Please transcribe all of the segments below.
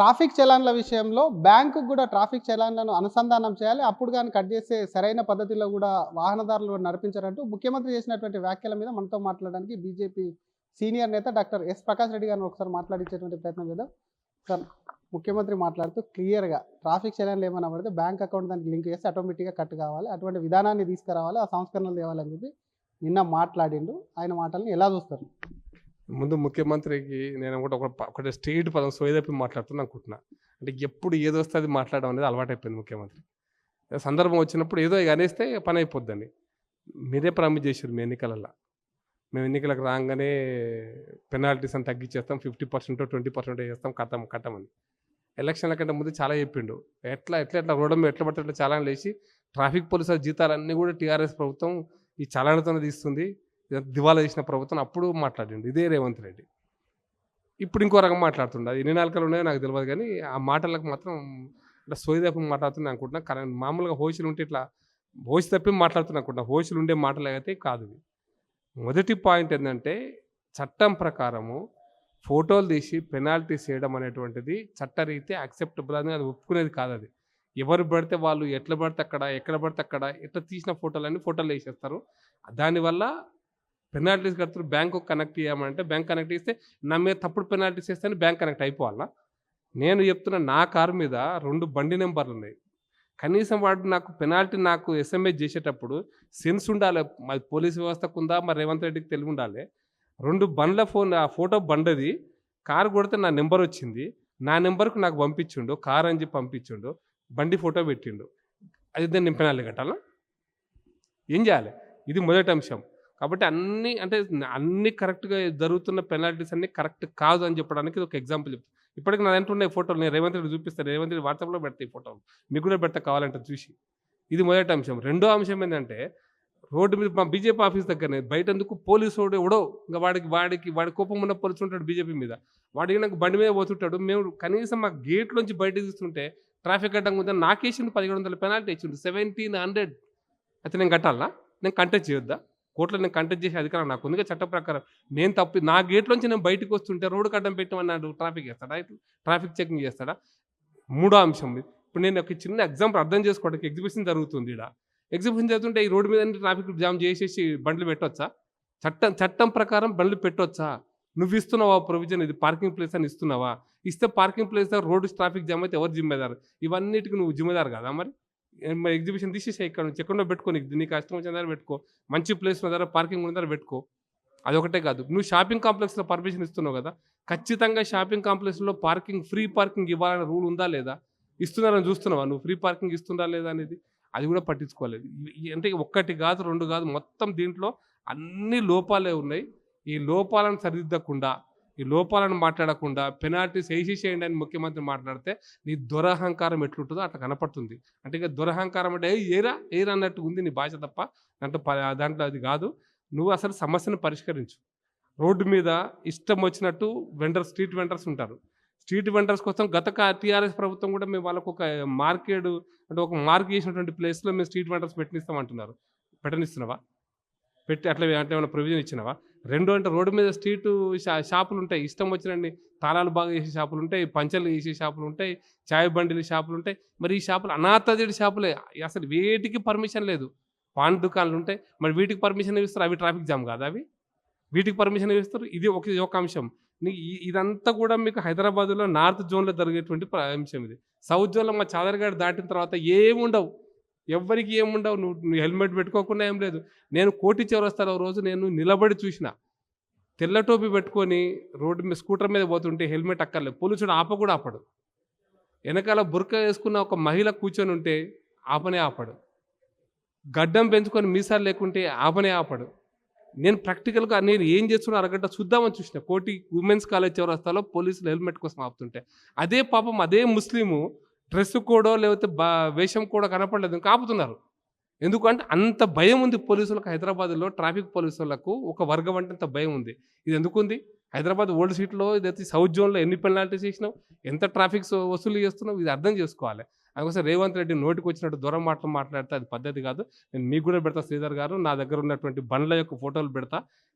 Traffic చలాన్ల విషయంలో బ్యాంకుకి గూడా ట్రాఫిక్ చలాన్లను అనుసంధానం చేయాలి. అప్పుడు గాని కట్ చేస్తే సరైన పద్ధతిలో గూడా వాహనదారులు నడిపించరంటూ ముఖ్యమంత్రి చేసినటువంటి వ్యాఖ్యల మీద మనతో మాట్లాడడానికి బీజేపీ సీనియర్ నేత డాక్టర్ ఎస్. ప్రకాష్ రెడ్డి గారిని ఒకసారి మాట్లాడించేటువంటి ప్రయత్నం చేద్దాం. సార్, ముఖ్యమంత్రి మాట్లాడుతూ క్లియర్‌గా ట్రాఫిక్ చలాన్లు ఏమన్నా పడితే బ్యాంక్ అకౌంట్ దానికి లింక్ చేస్తే ఆటోమేటిక్‌గా కట్ కావాలి. అటువంటి విధానాన్ని తీసుకురావాలి. ఆ సంస్కరణలు తేవాలని చెప్పి నిన్న మాట్లాడిండు. ఆయన మాటల్ని ఎలా చూస్తారు? ముందు ముఖ్యమంత్రికి నేను ఒకటి స్ట్రెయిట్ పదం సోయదప్పి మాట్లాడుతున్నా అనుకుంటున్నా. అంటే ఎప్పుడు ఏదొస్తే అది మాట్లాడడం అనేది అలవాటైపోయింది ముఖ్యమంత్రి. సందర్భం వచ్చినప్పుడు ఏదో ఇక అనేస్తే పని అయిపోద్దని. మీరే ప్రామిస్ చేశారు మీ ఎన్నికలలో. మేము ఎన్నికలకు రాగానే పెనాల్టీస్ అని తగ్గించేస్తాం, 50% 20% చేస్తాం, కట్టమని. ఎలక్షన్ల కంటే ముందు చాలా చెప్పిండు. ఎట్లా రోడ్డు మీద ఎట్లా పడితే అట్లా చలాన్లు వేసి ట్రాఫిక్ పోలీసుల జీతాలన్నీ కూడా టీఆర్ఎస్ ప్రభుత్వం ఈ చలాన్లతోనే తీస్తుంది, దివాలా చేసిన ప్రభుత్వం అప్పుడు మాట్లాడిండు ఇదే రేవంత్ రెడ్డి. ఇప్పుడు ఇంకో రకం మాట్లాడుతుండే. అది ఎన్ని నాలుకలు ఉన్నాయో నాకు తెలియదు, కానీ ఆ మాటలకు మాత్రం ఇట్లా సోయిదప్పి మాట్లాడుతున్నా అనుకుంటున్నా. కానీ మామూలుగా హోషులు ఉంటే ఇట్లా హోషి తప్పి మాట్లాడుతున్నా అనుకుంటున్నా. హోషులు ఉండే మాటలు అయితే కాదు ఇవి. మొదటి పాయింట్ ఏంటంటే, చట్టం ప్రకారము ఫోటోలు తీసి పెనాల్టీస్ చేయడం అనేటువంటిది చట్టరీత్యా యాక్సెప్టబుల్ అని అది ఒప్పుకునేది కాదు. అది ఎవరు పడితే వాళ్ళు ఎట్లా పడితే అక్కడ, ఎక్కడ పడితే అక్కడ ఎట్లా తీసిన ఫోటోలు వేసేస్తారు. దానివల్ల పెనాల్టీస్ కడుతున్నారు. బ్యాంకు కనెక్ట్ చేయమంటే బ్యాంక్ కనెక్ట్ చేస్తే నా మీద తప్పుడు పెనాల్టీస్ వేస్తే బ్యాంక్ కనెక్ట్ అయిపోవాలా? నేను చెప్తున్నా, నా కారు మీద 2 బండి నెంబర్లు ఉన్నాయి. కనీసం వాడు నాకు ఎస్ఎంఎస్ చేసేటప్పుడు సెన్స్ ఉండాలి. మరి పోలీస్ వ్యవస్థకు ఉందా, మరి రేవంత్ రెడ్డికి తెలివి ఉండాలి. 2 బండ్ల ఆ ఫోటో బండది, కారు కొడితే నా నెంబర్ వచ్చింది. నా నెంబర్కు నాకు పంపించిండు, కారు అని చెప్పి పంపించిండు, బండి ఫోటో పెట్టిండు. అది దాన్ని నేను పెనాల్టీ కట్టాలా? ఏం చేయాలి? ఇది మొదటి అంశం. కాబట్టి అన్నీ కరెక్ట్గా జరుగుతున్న పెనాల్టీస్ అన్నీ కరెక్ట్ కాదు అని చెప్పడానికి ఇది ఒక ఎగ్జాంపుల్ చెప్తాను. ఇప్పటికి నా దాంట్లో ఉన్నాయి ఫోటోలు, నేను రేవంత్ రెడ్డి చూపిస్తాను. రేవంత్ రెడ్డి వాట్సాప్లో పెడతాయి ఫోటోలు, మీకు కూడా పెడతా కావాలంటే చూసి. ఇది మొదటి అంశం. రెండో అంశం ఏంటంటే, రోడ్డు మీద మా బీజేపీ ఆఫీస్ దగ్గరనే బయటెందుకు పోలీసు వాడు ఎవడో ఇంకా వాడి కోపం ఉన్న పోలీసు ఉంటాడు బీజేపీ మీద. వాడికి నాకు బండి మీద పోతుంటాడు. మేము కనీసం మా గేట్లోంచి బయట తీస్తుంటే ట్రాఫిక్ అడ్డంగా ఉందని నాకేసిండు 1700 పెనాల్టీ ఇచ్చిండు, 1700. అయితే నేను కట్టాలా? నేను కంటెస్ట్ చేయొద్దా? కోర్టులో నేను కంటెస్ట్ చేసే అధికారం నాకు ఉంది చట్ట ప్రకారం. నేను తప్పి నా గేట్లోంచి నేను బయటకు వస్తుంటే రోడ్డు అడ్డం పెట్టమన్నాడు, ట్రాఫిక్ చేస్తాడా? ట్రాఫిక్ చెకింగ్ చేస్తాడా? మూడో అంశం. ఇప్పుడు నేను ఒక చిన్న ఎగ్జాంపుల్ అర్థం చేసుకోవడానికి, ఎగ్జిబిషన్ జరుగుతుంది ఇక్కడ. ఎగ్జిబిషన్ జరుగుతుంటే ఈ రోడ్డు మీద ట్రాఫిక్ జామ్ చేసేసి బండ్లు పెట్టవచ్చా? చట్టం ప్రకారం బండ్లు పెట్టవచ్చా? నువ్వు ఇస్తున్నావా ప్రొవిజన్? ఇది పార్కింగ్ ప్లేస్ అని ఇస్తున్నావా? ఇస్తే పార్కింగ్ ప్లేస్ దగ్గర రోడ్డు ట్రాఫిక్ జామ్ అయితే ఎవరు జిమ్మేదారు? ఇవన్నిటికి నువ్వు జిమ్మేదారు కదా? మరి ఎగ్జిబిషన్ తీసేసే, ఇక్కడ నుంచి ఎక్కడో పెట్టుకో, నీకు కష్టం వచ్చిన దగ్గర పెట్టుకో, మంచి ప్లేస్ ఉన్న దగ్గర, పార్కింగ్ ఉన్న దగ్గర పెట్టుకో. అదొకటే కాదు, నువ్వు షాపింగ్ కాంప్లెక్స్లో పర్మిషన్ ఇస్తున్నావు కదా, ఖచ్చితంగా షాపింగ్ కాంప్లెక్స్లో ఫ్రీ పార్కింగ్ ఇవ్వాలనే రూల్ ఉందా లేదా? ఇస్తున్నారని చూస్తున్నావా? నువ్వు ఫ్రీ పార్కింగ్ ఇస్తుందా లేదా అనేది అది కూడా పట్టించుకోలేదు. అంటే 1 కాదు 2 కాదు, మొత్తం దీంట్లో అన్ని లోపాలే ఉన్నాయి. ఈ లోపాలను సరిదిద్దకుండా, ఈ లోపాలను మాట్లాడకుండా పెనాల్టీస్ వేసేసేయండి అని ముఖ్యమంత్రి మాట్లాడితే నీ దురహంకారం ఎట్లుంటుందో అట్లా కనపడుతుంది. అంటే ఇక దురహంకారం అంటే ఏరా అన్నట్టు ఉంది నీ భాష తప్ప దాంట్లో అది కాదు. నువ్వు అసలు సమస్యను పరిష్కరించు. రోడ్డు మీద ఇష్టం వచ్చినట్టు స్ట్రీట్ వెండర్స్ ఉంటారు. స్ట్రీట్ వెండర్స్ కోసం గత టీఆర్ఎస్ ప్రభుత్వం కూడా మేము వాళ్ళకు ఒక మార్కెట్, అంటే ఒక మార్క్ చేసినటువంటి ప్లేస్లో మేము స్ట్రీట్ వెండర్స్ పెట్టనిస్తామంటున్నారు. పెట్టనిస్తున్నావా? అట్లా ఏమైనా ప్రొవిజన్ ఇచ్చినావా? రెండో అంటే రోడ్డు మీద షాపులు ఉంటాయి, ఇష్టం వచ్చినండి తాళాలు బాగా చేసే షాపులు ఉంటాయి, పంచలు చేసే షాపులు ఉంటాయి, చాయ్ బండిలు షాపులు ఉంటాయి. మరి ఈ షాపులు అనాథజడి షాపులే, అసలు వేటికి పర్మిషన్ లేదు. పాన్ దుకాణాలు ఉంటాయి, మరి వీటికి పర్మిషన్ ఇస్తారు. అవి ట్రాఫిక్ జామ్ కాదు? అవి వీటికి పర్మిషన్ ఇస్తారు. ఇది ఒక అంశం. ఇదంతా కూడా మీకు హైదరాబాద్లో నార్త్ జోన్లో జరిగేటువంటి అంశం. ఇది సౌత్ జోన్లో మా చాదర్గాడ్ దాటిన తర్వాత ఏముండవు, ఎవ్వరికి ఏముండవు. నువ్వు హెల్మెట్ పెట్టుకోకుండా ఏం లేదు. నేను కోటి చౌరస్తాలో రోజు నేను నిలబడి చూసిన, తెల్ల టోపీ పెట్టుకొని రోడ్డు మీద స్కూటర్ మీద పోతుంటే హెల్మెట్ అక్కర్లేదు, పోలీసుడు ఆపడు. వెనకాల బుర్కా వేసుకున్న ఒక మహిళ కూర్చొని ఉంటే ఆపడు. గడ్డం పెంచుకొని మీసాలు లేకుంటే ఆపడు. నేను ప్రాక్టికల్గా నేను ఏం చేస్తున్నా అరగంట చూద్దామని చూసిన. కోటి ఉమెన్స్ కాలేజ్ చౌరస్తాలో పోలీసులు హెల్మెట్ కోసం ఆపుతుంటే అదే పాపం అదే ముస్లిము డ్రెస్ కోడో లేకపోతే వేషం కూడా కనపడలేదు, ఇంకా ఆపుతున్నారు. ఎందుకంటే అంత భయం ఉంది పోలీసులకు. హైదరాబాద్లో ట్రాఫిక్ పోలీసులకు ఒక వర్గం అంటే అంత భయం ఉంది. ఇది ఎందుకుంది? హైదరాబాద్ ఓల్డ్ సిటీలో ఇదైతే సౌత్ జోన్లో ఎన్ని పెనాల్టీస్ చేసినావు, ఎంత ట్రాఫిక్ వసూలు చేస్తున్నావు, ఇది అర్థం చేసుకోవాలి. అందుకోసం రేవంత్ రెడ్డి నోటికి వచ్చినట్టు దూరం మాట్లాడితే అది పద్ధతి కాదు. నేను మీకు కూడా పెడతా శ్రీధర్ గారు, నా దగ్గర ఉన్నటువంటి బండ్ల యొక్క ఫోటోలు పెడతా.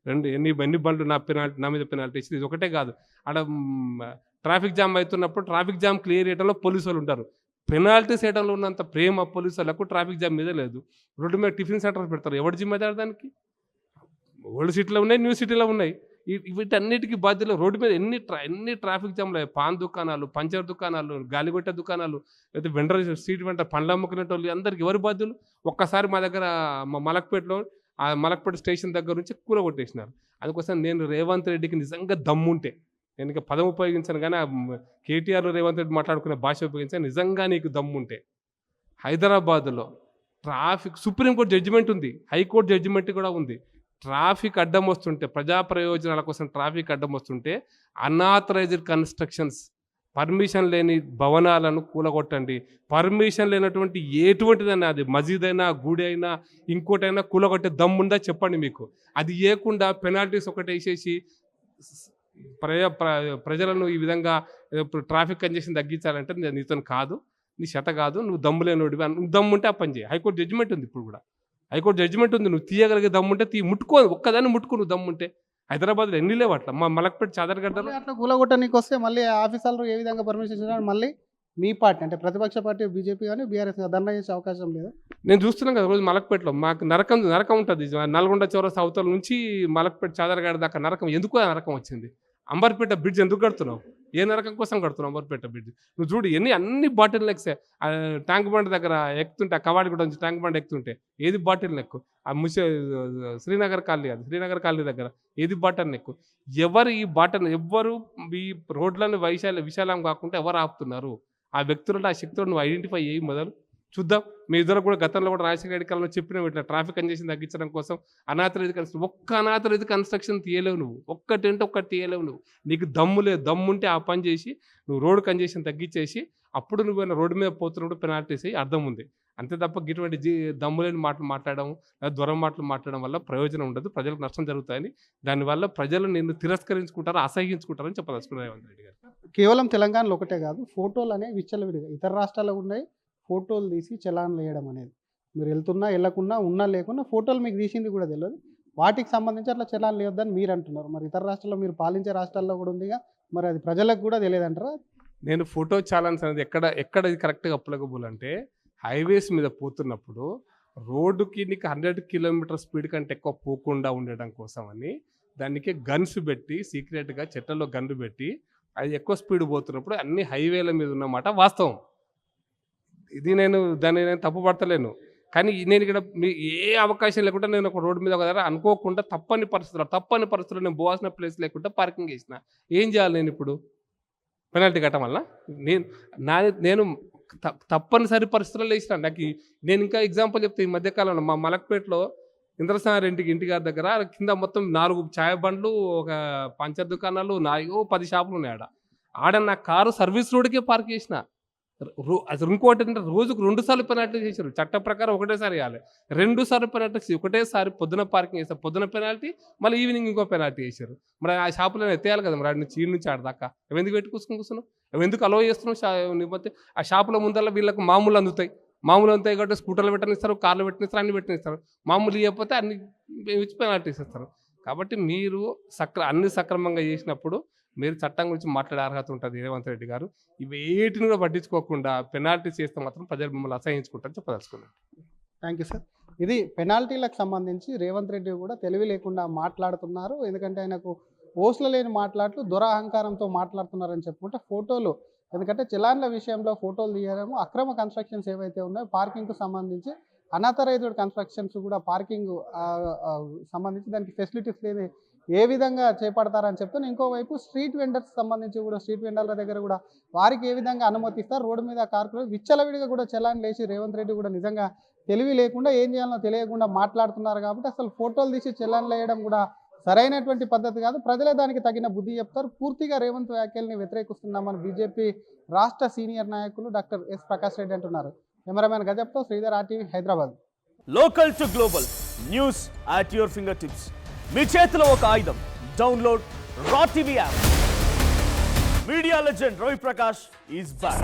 ఎన్ని బండ్లు నా మీద పెనాల్టీ ఇచ్చింది. ఇది ఒకటే కాదు, ఆడ ట్రాఫిక్ జామ్ అవుతున్నప్పుడు ట్రాఫిక్ జామ్ క్లియర్ చేయడంలో పోలీసు వాళ్ళు ఉంటారు. పెనాల్టీస్ వేయడంలో ఉన్నంత ప్రేమ పోలీసు వాళ్ళకు ట్రాఫిక్ జామ్ మీద లేదు. రోడ్డు మీద టిఫిన్ సెంటర్స్ పెడతారు. ఎవరు జిమ్మేదారు దానికి? ఓల్డ్ సిటీలో ఉన్నాయి, న్యూ సిటీలో ఉన్నాయి. వీటన్నిటికీ బాధ్యులు రోడ్డు మీద ఎన్ని ట్రాఫిక్ జామ్లు, పాన్ దుకాణాలు, పంచర్ దుకాణాలు, గాలిగొట్ట దుకాణాలు, లేకపోతే వెండర్, స్ట్రీట్ వెండర్, పండ్లు అమ్ముకునేటోళ్ళు అందరికి ఎవరు బాధ్యులు? ఒక్కసారి మా దగ్గర మలక్పేటలో ఆ మలక్పేట స్టేషన్ దగ్గర నుంచి కూలగొట్టేసినారు. అందుకోసం నేను రేవంత్ రెడ్డికి నిజంగా దమ్ముంటే, నేను ఇంకా పదం ఉపయోగించాను కానీ కేటీఆర్ రేవంత్ రెడ్డి మాట్లాడుకునే భాష ఉపయోగించాను. నిజంగా నీకు దమ్ముంటే హైదరాబాద్లో ట్రాఫిక్ సుప్రీంకోర్టు జడ్జిమెంట్ ఉంది, హైకోర్టు జడ్జిమెంట్ కూడా ఉంది. ట్రాఫిక్ అడ్డం వస్తుంటే, ప్రజా ప్రయోజనాల కోసం ట్రాఫిక్ అడ్డం వస్తుంటే అన్ఆథరైజ్డ్ కన్స్ట్రక్షన్స్, పర్మిషన్ లేని భవనాలను కూలగొట్టండి. పర్మిషన్ లేనటువంటి ఎటువంటిదైనా, అది మసీద్ అయినా, గుడి అయినా, ఇంకోటైనా కూలగొట్టే దమ్ముందా చెప్పండి మీకు. అది ఇవ్వకుండా పెనాల్టీస్ ఒకటి వేసేసి ప్రజలను ఈ విధంగా ఇప్పుడు ట్రాఫిక్ కంజెషన్ తగ్గించాలంటే నీతో కాదు, నీ శత కాదు, నువ్వు దమ్ము లేనివాడివి. నువ్వు దమ్ముంటే ఆ పని చేయి. హైకోర్టు జడ్జిమెంట్ ఉంది, ఇప్పుడు కూడా హైకోర్టు జడ్జిమెంట్ ఉంది. నువ్వు తీయగలిగే దమ్ముంటే ముట్టుకో, ఒక్కదాన్ని ముట్టుకో నువ్వు దమ్ముంటే. హైదరాబాద్లో ఎన్ని లేవు అట్లా. మలక్పేట చాదరగడ్డలో అట్లా కూలగొట్టడానికి వస్తే మళ్ళీ ఆఫీసర్లు ఏ విధంగా పర్మిషన్ ఇచ్చినా మళ్ళీ మీ పార్టీ అంటే ప్రతిపక్ష పార్టీ బీజేపీ కానీ బీఆర్ఎస్ ధర్నా చేసే అవకాశం లేదు. నేను చూస్తున్నాను కదా రోజు మలక్పేటలో మాకు నరకం ఉంటుంది. నల్గొండ చౌరస్తా అవతల నుంచి మలక్పేట చాదరగడ్డ దాకా నరకం. ఎందుకు ఆ నరకం వచ్చింది? అంబర్పేట బ్రిడ్జ్ ఎందుకు కడుతున్నావు? ఏ నరకం కోసం కడుతున్నావు అంబర్పేట బ్రిడ్జ్? నువ్వు చూడు అన్ని బాటిల్ నెక్సే. ట్యాంక్ బండ్ దగ్గర ఎక్కుతుంటే, ఆ కవాడి కూడా నుంచి ట్యాంక్ బండ్ ఎక్కుతుంటే ఏది బాటిల్ నెక్కు? ఆ శ్రీనగర్ కాలనీ, అది శ్రీనగర్ కాలనీ దగ్గర ఏది బాటల్ నెక్కు? ఎవరు ఈ ఈ రోడ్లను విశాలం కాకుండా ఎవరు ఆపుతున్నారు? ఆ వ్యక్తులను, ఆ శక్తులను నువ్వు ఐడెంటిఫై చేయి మొదలు చూద్దాం. మీ ఇద్దరు కూడా గతంలో కూడా రాజశేఖర రెడ్డి కాలంలో చెప్పిన ఇట్లా ట్రాఫిక్ కంజెషన్ తగ్గించడం కోసం అనాథరైజ్ కన్స్ట్రక్షన్, ఒక్క అనాథరైజ్ కన్స్ట్రక్షన్ తీయలేవు నువ్వు. ఒక్కటంటే ఒక్కటి తీయలేవు నువ్వు. నీకు దమ్ము లేదు. దమ్ముంటే ఆ పని చేసి నువ్వు రోడ్ కంజెషన్ తగ్గించేసి అప్పుడు నువ్వు రోడ్డు మీద పోతున్నప్పుడు పెనాల్టీస్ అయ్యి అర్థం ఉంది. అంతే తప్ప ఇటువంటి దమ్ము లేని మాటలు మాట్లాడడం, దూరం మాటలు మాట్లాడడం వల్ల ప్రయోజనం ఉండదు, ప్రజలకు నష్టం జరుగుతాయని, దానివల్ల ప్రజలు నిన్ను తిరస్కరించుకుంటారు, అసహించుకుంటారని చెప్పదలుచుకున్నారు రేవంత్ రెడ్డి గారు. కేవలం తెలంగాణలో ఒకటే కాదు, ఫోటోలు అనేవి విచ్చలవిడిగా ఇతర రాష్ట్రాల్లో ఉన్నాయి. ఫోటోలు తీసి చలాన్లు వేయడం అనేది, మీరు వెళ్తున్నా వెళ్ళకున్నా ఉన్నా లేకున్నా ఫోటోలు మీకు తీసింది కూడా తెలియదు. వాటికి సంబంధించి అట్లా చలాన్లు వేయొద్దని మీరు అంటున్నారు. మరి ఇతర రాష్ట్రాల్లో, మీరు పాలించే రాష్ట్రాల్లో కూడా ఉందిగా, మరి అది ప్రజలకు కూడా తెలియదంటారా? నేను ఫోటో ఛాలెంజ్ అనేది ఎక్కడ ఇది కరెక్ట్గా అప్లికబుల్ అంటే, హైవేస్ మీద పోతున్నప్పుడు రోడ్డుకి నీకు 100 కిలోమీటర్ స్పీడ్ కంటే ఎక్కువ పోకుండా ఉండడం కోసం అని దానికి గన్స్ పెట్టి, సీక్రెట్గా చెట్లలో గన్ను పెట్టి, అది ఎక్కువ స్పీడ్ పోతున్నప్పుడు అన్ని హైవేల మీద ఉన్నమాట వాస్తవం. ఇది దాన్ని నేను తప్పు పడతలేను. కానీ నేను ఇక్కడ ఏ అవకాశం లేకుండా నేను ఒక రోడ్డు మీద ఒక దగ్గర అనుకోకుండా తప్పని పరిస్థితుల్లో నేను పోవాల్సిన ప్లేస్ లేకుండా పార్కింగ్ చేసిన. ఏం చేయాలి నేను ఇప్పుడు? పెనాల్టీ కట్టడం వల్ల నేను తప్పనిసరి పరిస్థితుల్లో వేసిన. నేను ఇంకా ఎగ్జాంపుల్ చెప్తే, ఈ మధ్యకాలంలో మా మలక్పేటలో ఇంద్రసాగర్ ఇంటి గారి దగ్గర కింద మొత్తం 4 ఛాయ్ బండ్లు, ఒక పంచర్ దుకాణాలు, 10 షాపులు ఉన్నాయి. ఆడ నా కారు సర్వీస్ రోడ్కే పార్క్ చేసిన. అసలు ఇంకోటి ఏంటంటే, రోజుకు 2 సార్లు పెనాల్టీ చేశారు. చట్ట ప్రకారం ఒకటేసారి వేయాలి. 2 సార్లు పెనాల్టీ చేసి ఒకటేసారి పొద్దున పార్కింగ్ చేస్తారు, పొద్దున పెనాల్టీ, మళ్ళీ ఈవినింగ్ ఇంకో పెనాల్టీ చేశారు. మరి ఆ షాపులో ఎత్తేయాలి కదా, మరి ఈ నుంచి ఆడదాకా ఎందుకు పెట్టి కూర్చున్నావు? ఎందుకు అలో చేస్తున్నావు? లేకపోతే ఆ షాపుల ముందర వీళ్ళకి మామూలు అందుతాయి కాబట్టి స్కూటర్లు పెట్టనిస్తారు, కార్లు పెట్టనిస్తారు, అన్ని పెట్టనిస్తారు. మామూలు ఇవ్వకపోతే అన్ని ఇచ్చి పెనాల్టీస్ ఇస్తారు. కాబట్టి మీరు అన్ని సక్రమంగా చేసినప్పుడు మీరు చట్టం గురించి మాట్లాడే అర్హత ఉంటుంది రేవంత్ రెడ్డి గారు. ఇవేటిని కూడా పట్టించుకోకుండా పెనాల్టీ చేస్తే మాత్రం ప్రజలు మిమ్మల్ని అసహించుకుంటారని చెప్పదలుచుకున్నాను. Thank you sir. ఇది పెనాల్టీలకు సంబంధించి రేవంత్ రెడ్డి కూడా తెలివి లేకుండా మాట్లాడుతున్నారు. ఎందుకంటే ఆయనకు ఓస్లు లేని మాట్లాడుతూ దురహంకారంతో మాట్లాడుతున్నారని చెప్పుకుంటే, ఫోటోలు, ఎందుకంటే చలాన్ల విషయంలో ఫోటోలు తీయడము, అక్రమ కన్స్ట్రక్షన్స్ ఏవైతే ఉన్నాయో పార్కింగ్కు సంబంధించి, అన్ఆథరైజ్డ్ కన్స్ట్రక్షన్స్ కూడా పార్కింగ్ సంబంధించి దానికి ఫెసిలిటీస్ లేని ఏ విధంగా చేపడతారని చెప్తే, ఇంకోవైపు స్ట్రీట్ వెండర్స్ సంబంధించి కూడా, స్ట్రీట్ వెండర్ల దగ్గర కూడా వారికి ఏ విధంగా అనుమతిస్తారు, రోడ్డు మీద కార్లు విచ్చలవిడిగా కూడా చలాన్ లేచి రేవంత్ రెడ్డి కూడా నిజంగా తెలివి లేకుండా ఏం చేయాలో తెలియకుండా మాట్లాడుతున్నారు. కాబట్టి అసలు ఫోటోలు తీసి చలాన్లు వేయడం కూడా సరైనటువంటి పద్ధతి కాదు. ప్రజలే దానికి తగిన బుద్ధి చెప్తారు. పూర్తిగా రేవంత్ వ్యాఖ్యల్ని వ్యతిరేకిస్తున్నామని బీజేపీ రాష్ట్ర సీనియర్ నాయకులు డాక్టర్ ఎస్ ప్రకాష్ రెడ్డి అంటున్నారు. కెమెరామెన్ గజప్తో Sridhar, RTV Hyderabad. Local to global news at your fingertips. మీ చేతిలో ఒక ఆయుధం. డౌన్లోడ్ రా TV app. Media legend Ravi Prakash is back.